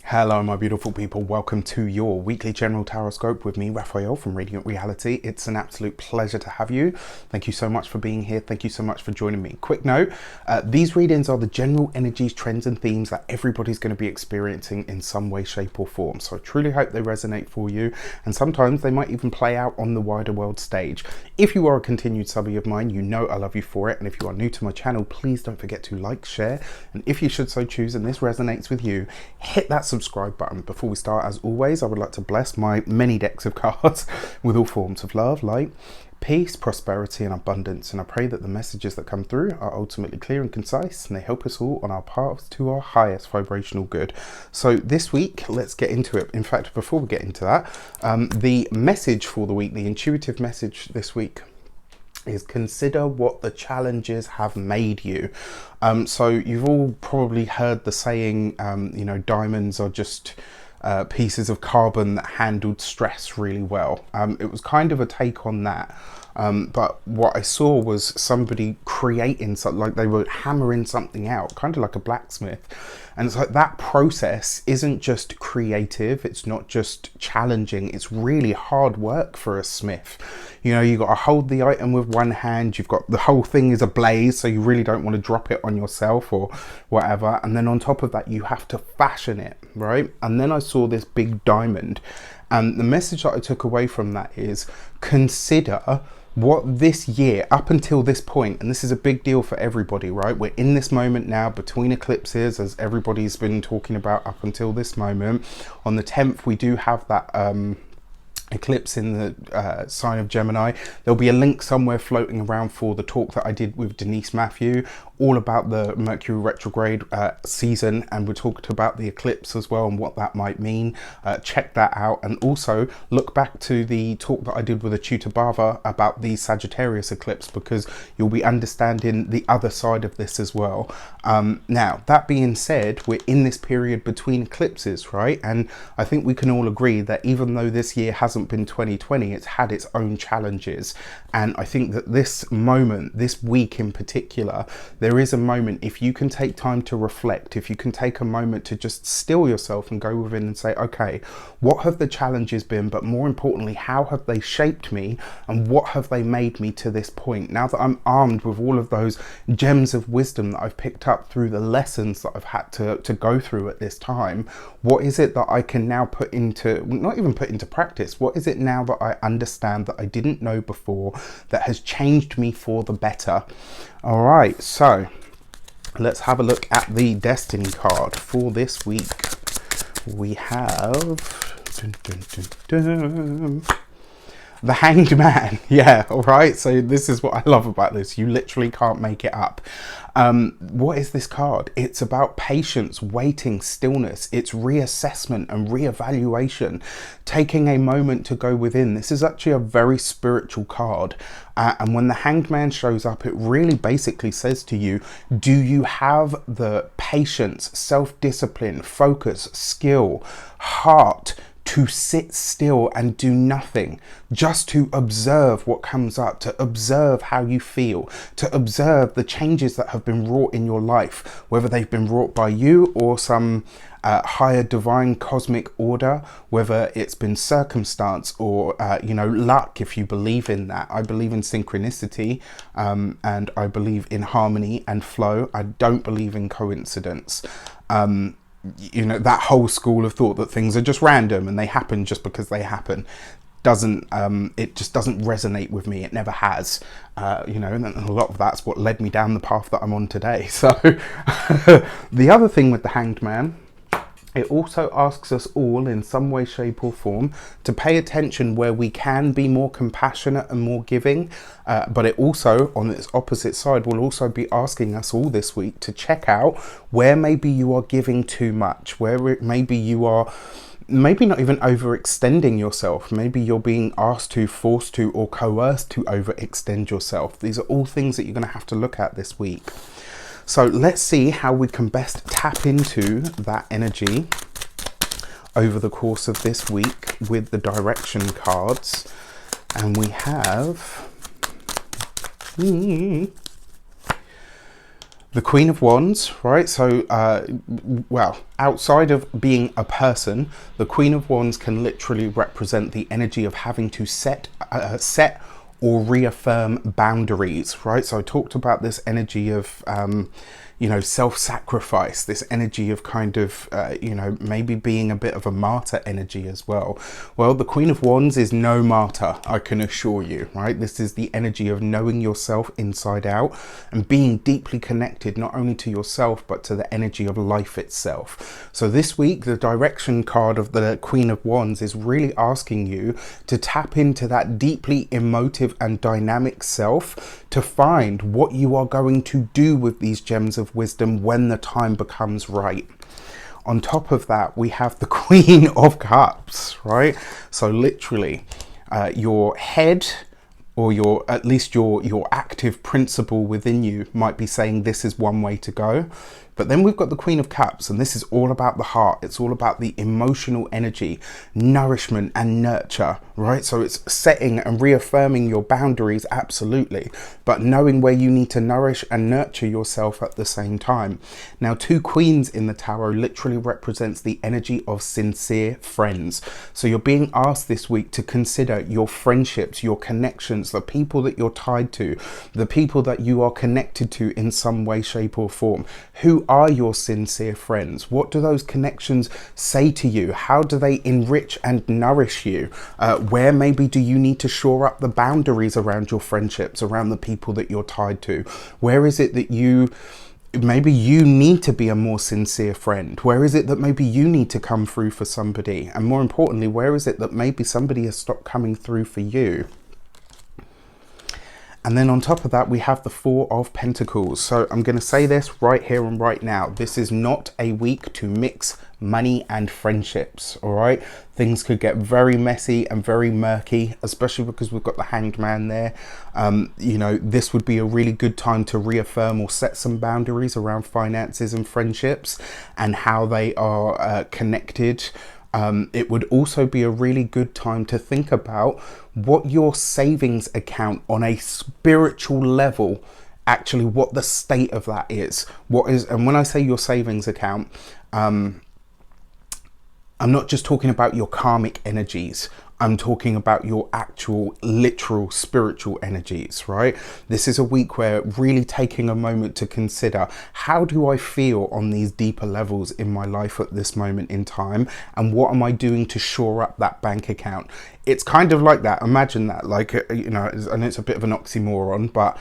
Hello my beautiful people, welcome to your weekly general tarot scope with me, Raphael from Radiant Reality. It's an absolute pleasure to have you. Thank you so much for being here. Thank you so much for joining me. Quick note, these readings are the general energies, trends and themes that everybody's going to be experiencing in some way, shape or form. So I truly hope they resonate for you, and sometimes they might even play out on the wider world stage. If you are a continued subby of mine, you know I love you for it. And if you are new to my channel, please don't forget to like, share, and if you should so choose and this resonates with you, hit that subscribe button. Before we start, as always, I would like to bless my many decks of cards with all forms of love, light, peace, prosperity and abundance, and I pray that the messages that come through are ultimately clear and concise, and they help us all on our path to our highest vibrational good. So this week, let's get into it. In fact, before we get into that, the message for the week, the intuitive message this week is consider what the challenges have made you. So you've all probably heard the saying, you know, diamonds are just pieces of carbon that handled stress really well. It was kind of a take on that. But what I saw was somebody creating something, like they were hammering something out, kind of like a blacksmith. And it's like that process isn't just creative, it's not just challenging, it's really hard work for a smith. You know, you got to hold the item with one hand, you've got the whole thing is ablaze, so you really don't want to drop it on yourself or whatever. And then on top of that, you have to fashion it, right? And then I saw this big diamond. And the message that I took away from that is consider what this year up until this point, and this is a big deal for everybody, right? We're in this moment now between eclipses, as everybody's been talking about up until this moment. On the 10th, we do have that eclipse in the sign of Gemini. There'll be a link somewhere floating around for the talk that I did with Denise Matthew, all about the Mercury retrograde season, and we talked about the eclipse as well and what that might mean. Check that out, and also look back to the talk that I did with Achuta Bava about the Sagittarius eclipse, because you'll be understanding the other side of this as well. Now, that being said, we're in this period between eclipses, right? And I think we can all agree that even though this year hasn't been 2020, it's had its own challenges. And I think that this moment, this week in particular, there is a moment, if you can take time to reflect, if you can take a moment to just still yourself and go within and say, okay, what have the challenges been? But more importantly, how have they shaped me? And what have they made me to this point? Now that I'm armed with all of those gems of wisdom that I've picked up through the lessons that I've had to go through at this time, what is it that I can now put into, not even put into practice, what is it now that I understand that I didn't know before that has changed me for the better? All right, so let's have a look at the destiny card for this week. We have the Hanged Man. Yeah, all right, so this is what I love about this. You literally can't make it up. What is this card? It's about patience, waiting, stillness. It's reassessment and reevaluation, taking a moment to go within. This is actually a very spiritual card. And when the Hanged Man shows up, it really basically says to you, do you have the patience, self-discipline, focus, skill, heart to sit still and do nothing, just to observe what comes up, to observe how you feel, to observe the changes that have been wrought in your life, whether they've been wrought by you or some higher divine cosmic order, whether it's been circumstance or you know, luck, if you believe in that. I believe in synchronicity, and I believe in harmony and flow. I don't believe in coincidence. You know, that whole school of thought that things are just random and they happen just because they happen doesn't it just doesn't resonate with me. It never has. You know, and a lot of that's what led me down the path that I'm on today. So the other thing with the Hanged Man, it also asks us all in some way, shape or form to pay attention where we can be more compassionate and more giving. But it also, on its opposite side, will also be asking us all this week to check out where maybe you are giving too much, where maybe you are maybe not even overextending yourself. Maybe you're being asked to, forced to, or coerced to overextend yourself. These are all things that you're going to have to look at this week. So let's see how we can best tap into that energy over the course of this week with the direction cards. And we have The Queen of Wands, right? So, well, outside of being a person, the Queen of Wands can literally represent the energy of having to set or reaffirm boundaries, right? So I talked about this energy of, you know, self-sacrifice, this energy of kind of, you know, maybe being a bit of a martyr energy as well. Well, the Queen of Wands is no martyr, I can assure you, right? This is the energy of knowing yourself inside out and being deeply connected, not only to yourself, but to the energy of life itself. So this week, the direction card of the Queen of Wands is really asking you to tap into that deeply emotive and dynamic self to find what you are going to do with these gems of wisdom when the time becomes right. On top of that, we have the Queen of Cups, right? So literally, your head, or your, at least your active principle within you might be saying this is one way to go. But then we've got the Queen of Cups, and this is all about the heart. It's all about the emotional energy, nourishment and nurture, right? So it's setting and reaffirming your boundaries, absolutely, but knowing where you need to nourish and nurture yourself at the same time. Now, two queens in the tarot literally represents the energy of sincere friends. So you're being asked this week to consider your friendships, your connections, the people that you're tied to, the people that you are connected to in some way, shape or form. Who are your sincere friends? What do those connections say to you? How do they enrich and nourish you? Where maybe do you need to shore up the boundaries around your friendships, around the people that you're tied to? Where is it that maybe you need to be a more sincere friend? Where is it that maybe you need to come through for somebody? And more importantly, where is it that maybe somebody has stopped coming through for you? And then on top of that, we have the Four of Pentacles. So I'm going to say this right here and right now. This is not a week to mix money and friendships, all right? Things could get very messy and very murky, especially because we've got the Hanged Man there. You know, this would be a really good time to reaffirm or set some boundaries around finances and friendships and how they are connected. It would also be a really good time to think about what your savings account on a spiritual level, actually what the state of that is. And when I say your savings account, I'm not just talking about your karmic energies. I'm talking about your actual literal spiritual energies, right? This is a week where really taking a moment to consider, how do I feel on these deeper levels in my life at this moment in time? And what am I doing to shore up that bank account? It's kind of like that. Imagine that, like, you know, I know it's a bit of an oxymoron, but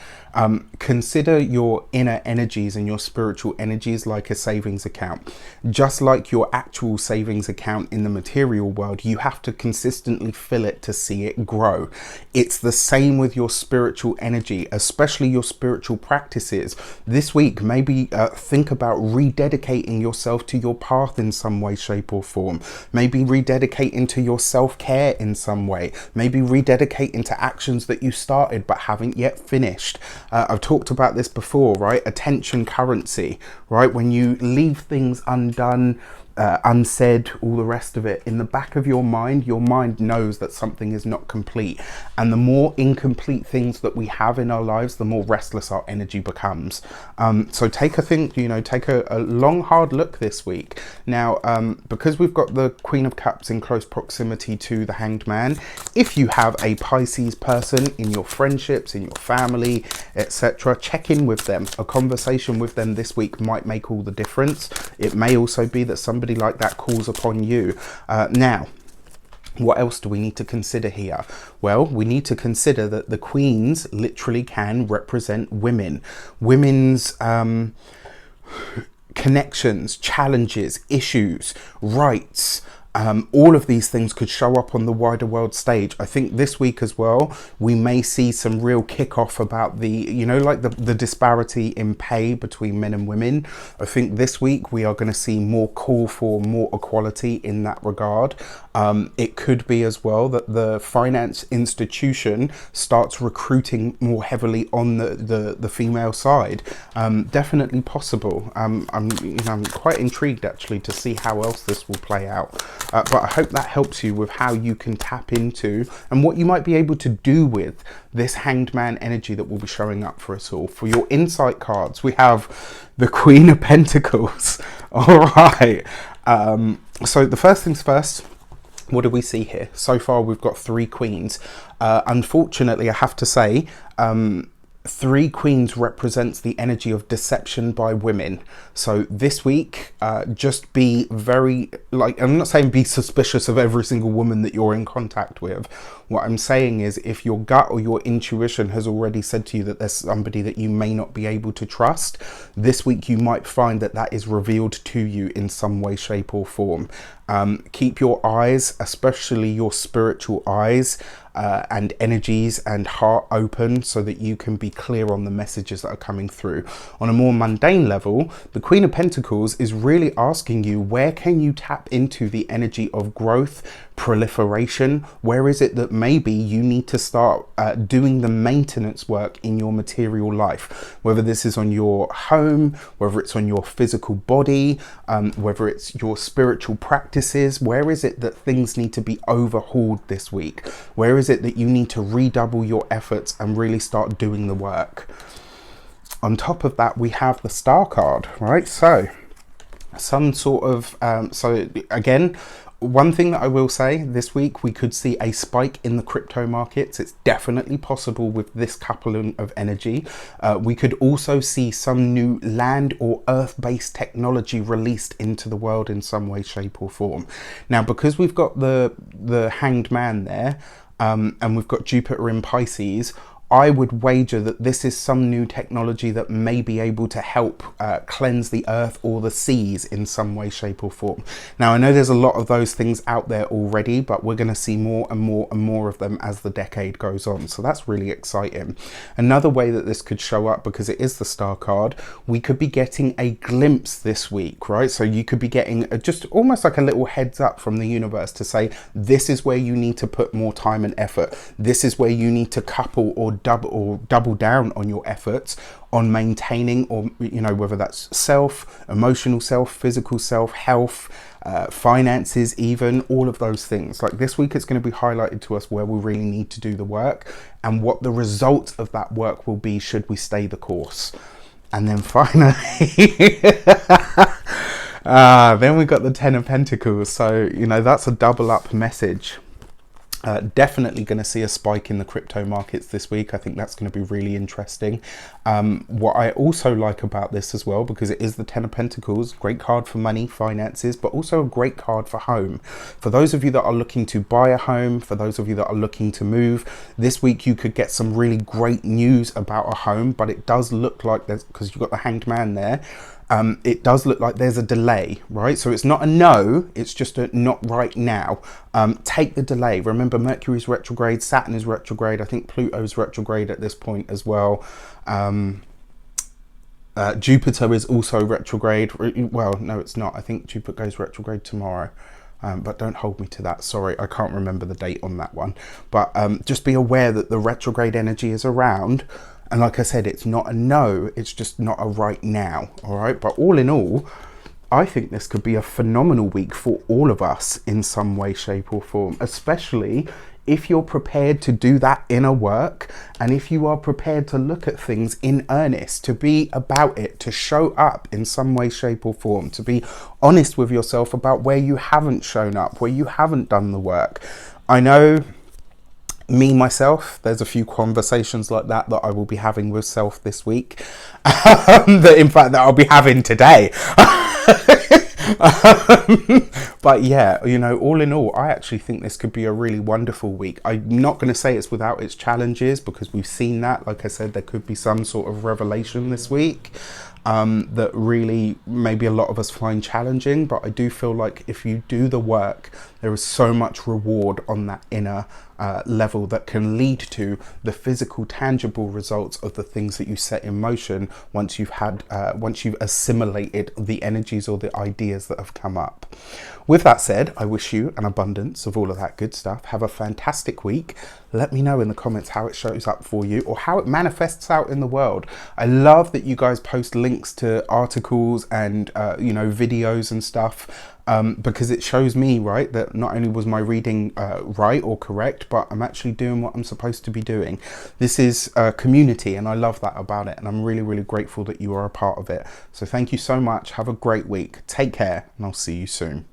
consider your inner energies and your spiritual energies like a savings account. Just like your actual savings account in the material world, you have to consistently fill it to see it grow. It's the same with your spiritual energy, especially your spiritual practices. This week, maybe think about rededicating yourself to your path in some way, shape or form. Maybe rededicating to your self-care in some way. Maybe rededicating to actions that you started but haven't yet finished. I've talked about this before, right? Attention currency, right? When you leave things undone, unsaid, all the rest of it, in the back of your mind knows that something is not complete. And the more incomplete things that we have in our lives, the more restless our energy becomes. So take a long, hard look this week. Now, because we've got the Queen of Cups in close proximity to the Hanged Man, if you have a Pisces person in your friendships, in your family, etc., check in with them. A conversation with them this week might make all the difference. It may also be that somebody like that calls upon you. Now, what else do we need to consider here? Well, we need to consider that the queens literally can represent women. Women's connections, challenges, issues, rights. All of these things could show up on the wider world stage. I think this week as well, we may see some real kickoff about the, you know, like the disparity in pay between men and women. I think this week we are going to see more call for more equality in that regard. It could be as well that the finance institution starts recruiting more heavily on the female side. Definitely possible. I'm quite intrigued actually to see how else this will play out. but I hope that helps you with how you can tap into and what you might be able to do with this Hanged Man energy that will be showing up for us all. For your insight cards, we have the Queen of Pentacles. All right. So the first things first, what do we see here? So far, we've got 3 queens. Unfortunately, I have to say, 3 queens represents the energy of deception by women. So this week, just be very, like, I'm not saying be suspicious of every single woman that you're in contact with. What I'm saying is, if your gut or your intuition has already said to you that there's somebody that you may not be able to trust, this week you might find that that is revealed to you in some way, shape or form. Keep your eyes, especially your spiritual eyes, and energies and heart open so that you can be clear on the messages that are coming through. On a more mundane level, the Queen of Pentacles is really asking you, where can you tap into the energy of growth, proliferation? Where is it that maybe you need to start doing the maintenance work in your material life? Whether this is on your home, whether it's on your physical body, whether it's your spiritual practices, where is it that things need to be overhauled this week? Where is it that you need to redouble your efforts and really start doing the work? On top of that, we have the Star card, right? So some sort of, so again, one thing that I will say, this week we could see a spike in the crypto markets. It's definitely possible with this coupling of energy. We could also see some new land or earth-based technology released into the world in some way, shape or form. Now, because we've got the Hanged Man there, and we've got Jupiter in Pisces, I would wager that this is some new technology that may be able to help cleanse the earth or the seas in some way, shape or form. Now, I know there's a lot of those things out there already, but we're going to see more and more and more of them as the decade goes on. So that's really exciting. Another way that this could show up, because it is the Star card, we could be getting a glimpse this week, right? So you could be getting just almost like a little heads up from the universe to say, this is where you need to put more time and effort. This is where you need to couple or double down on your efforts on maintaining, or you know, whether that's self, emotional self, physical self, health, finances, even all of those things. Like this week, it's going to be highlighted to us where we really need to do the work and what the result of that work will be should we stay the course. And then finally, then we got the Ten of Pentacles. So, you know, that's a double up message. Definitely going to see a spike in the crypto markets this week. I think that's going to be really interesting. What I also like about this as well, because it is the Ten of Pentacles, great card for money, finances, but also a great card for home. For those of you that are looking to buy a home, for those of you that are looking to move, this week you could get some really great news about a home, but it does look like there's, because you've got the Hanged Man there, it does look like there's a delay, right? So it's not a no, it's just a not right now. Take the delay. Remember, Mercury's retrograde, Saturn is retrograde, I think Pluto's retrograde at this point as well. Jupiter is also retrograde. Well, no, it's not. I think Jupiter goes retrograde tomorrow. But don't hold me to that. Sorry, I can't remember the date on that one. But just be aware that the retrograde energy is around. And like I said, it's not a no, it's just not a right now, all right? But all in all, I think this could be a phenomenal week for all of us in some way, shape or form, especially if you're prepared to do that inner work and if you are prepared to look at things in earnest, to be about it, to show up in some way, shape or form, to be honest with yourself about where you haven't shown up, where you haven't done the work. I know me, myself, there's a few conversations like that I will be having with self this week. That in fact that I'll be having today. But yeah, you know, all in all, I actually think this could be a really wonderful week. I'm not going to say it's without its challenges, because we've seen that. Like I said, there could be some sort of revelation this week that really maybe a lot of us find challenging, but I do feel like if you do the work, there is so much reward on that inner level that can lead to the physical, tangible results of the things that you set in motion once you've had, once you've assimilated the energies or the ideas that have come up. with that said, I wish you an abundance of all of that good stuff. Have a fantastic week. Let me know in the comments how it shows up for you or how it manifests out in the world. I love that you guys post links to articles and you know, videos and stuff, because it shows me, right, that not only was my reading right or correct, but I'm actually doing what I'm supposed to be doing. This is a community and I love that about it, and I'm really, really grateful that you are a part of it. So thank you so much. Have a great week. Take care, and I'll see you soon.